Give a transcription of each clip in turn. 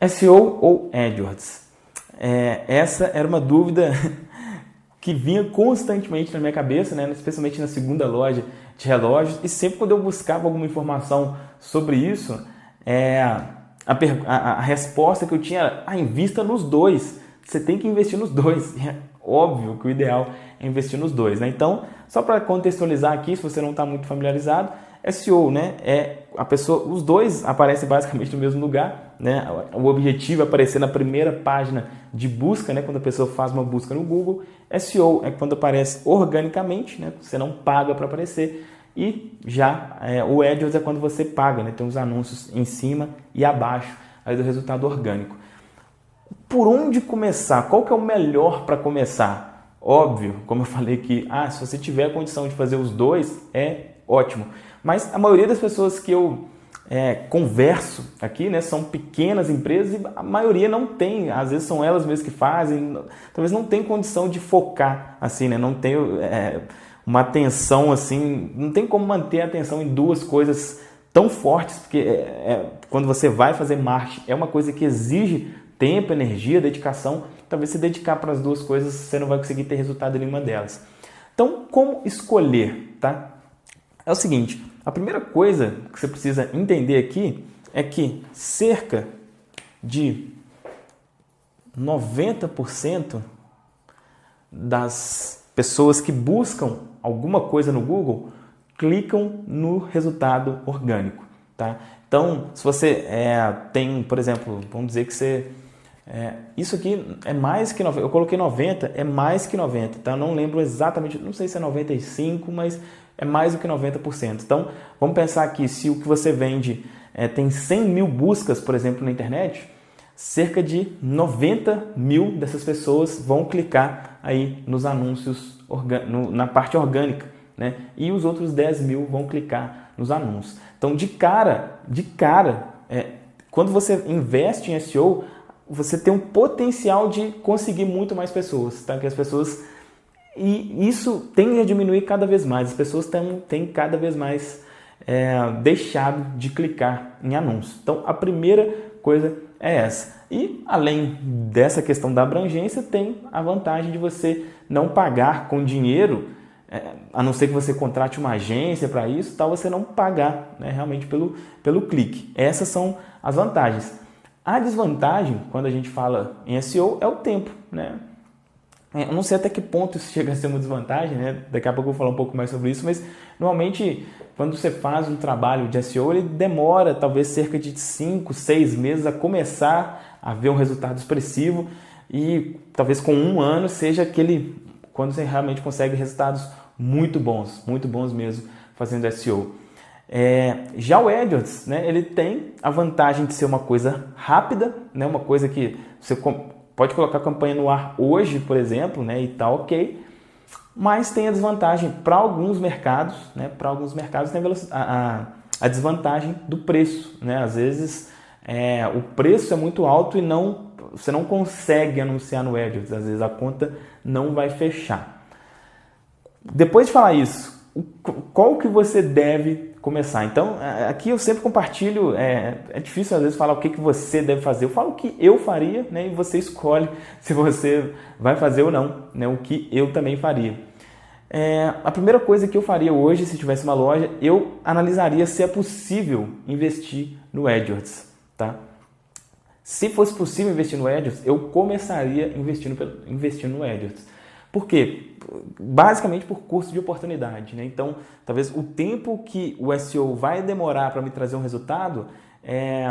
SEO ou AdWords? Essa era uma dúvida que vinha constantemente na minha cabeça, né? Especialmente na segunda loja de relógios, e sempre quando eu buscava alguma informação sobre isso, a resposta que eu tinha era: invista nos dois, você tem que investir nos dois. É óbvio que o ideal é investir nos dois, né? Então, só para contextualizar aqui, se você não está muito familiarizado, SEO, né, os dois aparecem basicamente no mesmo lugar, né? O objetivo é aparecer na primeira página de busca, né, quando a pessoa faz uma busca no Google. SEO é quando aparece organicamente, né, você não paga para aparecer, e já o AdWords é quando você paga, né, tem os anúncios em cima e abaixo aí do resultado orgânico. Por onde começar? Qual que é o melhor para começar? Óbvio, como eu falei aqui, se você tiver a condição de fazer os dois, é ótimo. Mas a maioria das pessoas que eu converso aqui, né, são pequenas empresas, e a maioria não tem, às vezes são elas mesmas que fazem, talvez não tem condição de focar assim, né, não tem uma atenção assim, não tem como manter a atenção em duas coisas tão fortes, porque quando você vai fazer marketing, é uma coisa que exige tempo, energia, dedicação. Talvez se dedicar para as duas coisas, você não vai conseguir ter resultado em nenhuma delas. Então, como escolher, tá? É o seguinte, a primeira coisa que você precisa entender aqui é que cerca de 90% das pessoas que buscam alguma coisa no Google clicam no resultado orgânico, tá? Então, se você tem, por exemplo, vamos dizer que você... isso aqui é mais que 90, eu coloquei 90, é mais que 90, tá? Eu não lembro exatamente, não sei se é 95, mas é mais do que 90%. Então, vamos pensar aqui, se o que você vende tem 100 mil buscas, por exemplo, na internet, cerca de 90 mil dessas pessoas vão clicar aí nos anúncios, na parte orgânica, né? E os outros 10 mil vão clicar nos anúncios. Então, de cara, quando você investe em SEO, você tem um potencial de conseguir muito mais pessoas, tá? Que as pessoas... E isso tende a diminuir cada vez mais. As pessoas têm cada vez mais deixado de clicar em anúncios. Então, a primeira coisa é essa. E, além dessa questão da abrangência, tem a vantagem de você não pagar com dinheiro, a não ser que você contrate uma agência para isso, tal, você não pagar, né, realmente pelo clique. Essas são as vantagens. A desvantagem, quando a gente fala em SEO, é o tempo, né? Eu não sei até que ponto isso chega a ser uma desvantagem, né? Daqui a pouco eu vou falar um pouco mais sobre isso, mas normalmente quando você faz um trabalho de SEO, ele demora talvez cerca de 5, 6 meses a começar a ver um resultado expressivo, e talvez com 1 ano seja quando você realmente consegue resultados muito bons mesmo fazendo SEO. Já o AdWords, né, ele tem a vantagem de ser uma coisa rápida, né, uma coisa que você pode colocar a campanha no ar hoje, por exemplo, né, e tá ok, mas tem a desvantagem para alguns mercados, né, tem a desvantagem do preço, né, às vezes o preço é muito alto e você não consegue anunciar no AdWords, às vezes a conta não vai fechar. Depois de falar isso, qual que você deve começar? Então, aqui eu sempre compartilho, é difícil às vezes falar o que você deve fazer. Eu falo o que eu faria, né, e você escolhe se você vai fazer ou não, né, o que eu também faria. A primeira coisa que eu faria hoje, se tivesse uma loja, eu analisaria se é possível investir no AdWords, tá? Se fosse possível investir no AdWords, eu começaria investindo no AdWords. Por quê? Basicamente por custo de oportunidade, né? Então, talvez o tempo que o SEO vai demorar para me trazer um resultado é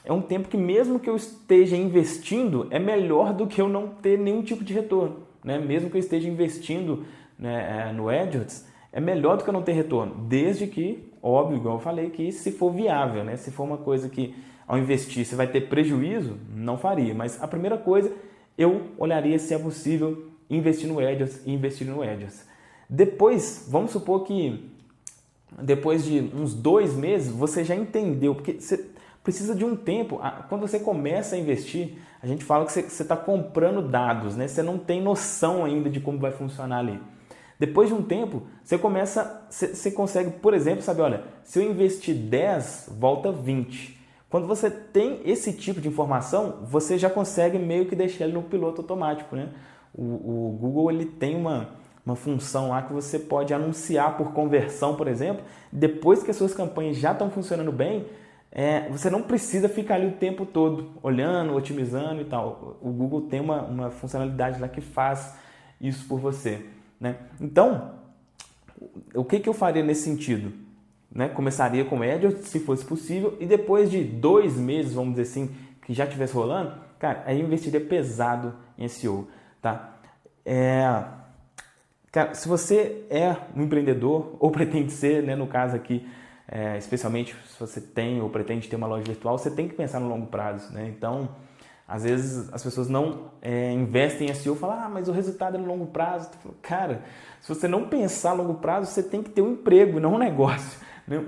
um tempo que, mesmo que eu esteja investindo, é melhor do que eu não ter nenhum tipo de retorno, né? Mesmo que eu esteja investindo, né, no AdWords, é melhor do que eu não ter retorno, desde que, óbvio, igual eu falei, que se for viável, né? Se for uma coisa que, ao investir, você vai ter prejuízo, não faria. Mas a primeira coisa, eu olharia se é possível investir no AdWords e investir no AdWords. Depois, vamos supor que depois de uns 2 meses, você já entendeu, porque você precisa de um tempo. Quando você começa a investir, a gente fala que você está comprando dados, né? Você não tem noção ainda de como vai funcionar ali. Depois de um tempo, você consegue, por exemplo, saber, olha, se eu investir 10, volta 20. Quando você tem esse tipo de informação, você já consegue meio que deixar ele no piloto automático, né? O Google ele tem uma função lá que você pode anunciar por conversão, por exemplo. Depois que as suas campanhas já estão funcionando bem, você não precisa ficar ali o tempo todo olhando, otimizando e tal. O Google tem uma funcionalidade lá que faz isso por você, né? Então, o que eu faria nesse sentido? Né? Começaria com AdWords, se fosse possível, e depois de 2 meses, vamos dizer assim, que já estivesse rolando, cara, aí eu investiria pesado em SEO, tá? Cara, se você é um empreendedor, ou pretende ser, né, no caso aqui, especialmente se você tem ou pretende ter uma loja virtual, você tem que pensar no longo prazo, né? Então, às vezes as pessoas não investem em SEO e falam, mas o resultado é no longo prazo. Cara, se você não pensar a longo prazo, você tem que ter um emprego, não um negócio.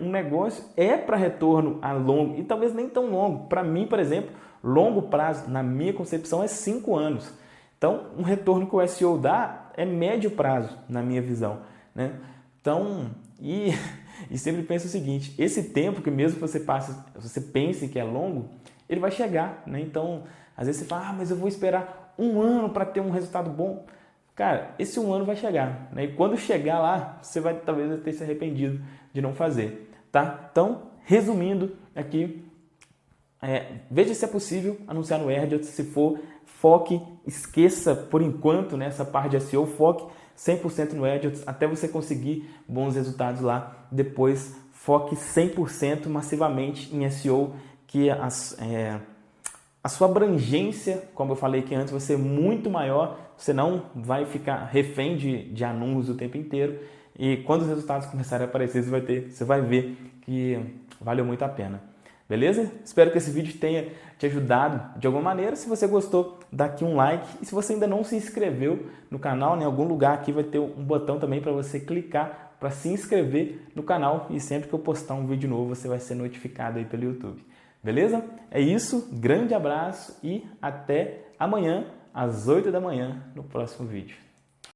Um negócio é para retorno a longo, e talvez nem tão longo. Para mim, por exemplo, longo prazo, na minha concepção, é 5 anos. Então, um retorno que o SEO dá é médio prazo, na minha visão, né? Então, e sempre pensa o seguinte, esse tempo que mesmo que você pense que é longo, ele vai chegar, né? Então, às vezes você fala, mas eu vou esperar 1 ano para ter um resultado bom. Cara, esse 1 ano vai chegar, né? E quando chegar lá, você vai talvez ter se arrependido de não fazer, tá? Então, resumindo aqui, veja se é possível anunciar no AdWords. Se for, foque, esqueça por enquanto nessa parte de SEO, foque 100% no AdWords até você conseguir bons resultados lá. Depois, foque 100% massivamente em SEO, que a sua abrangência, como eu falei aqui antes, vai ser muito maior. Você não vai ficar refém de anúncios o tempo inteiro. E quando os resultados começarem a aparecer, você vai ver que valeu muito a pena. Beleza? Espero que esse vídeo tenha te ajudado de alguma maneira. Se você gostou, dá aqui um like. E se você ainda não se inscreveu no canal, em algum lugar aqui vai ter um botão também para você clicar para se inscrever no canal. E sempre que eu postar um vídeo novo, você vai ser notificado aí pelo YouTube. Beleza? É isso, grande abraço e até amanhã às 8 da manhã no próximo vídeo.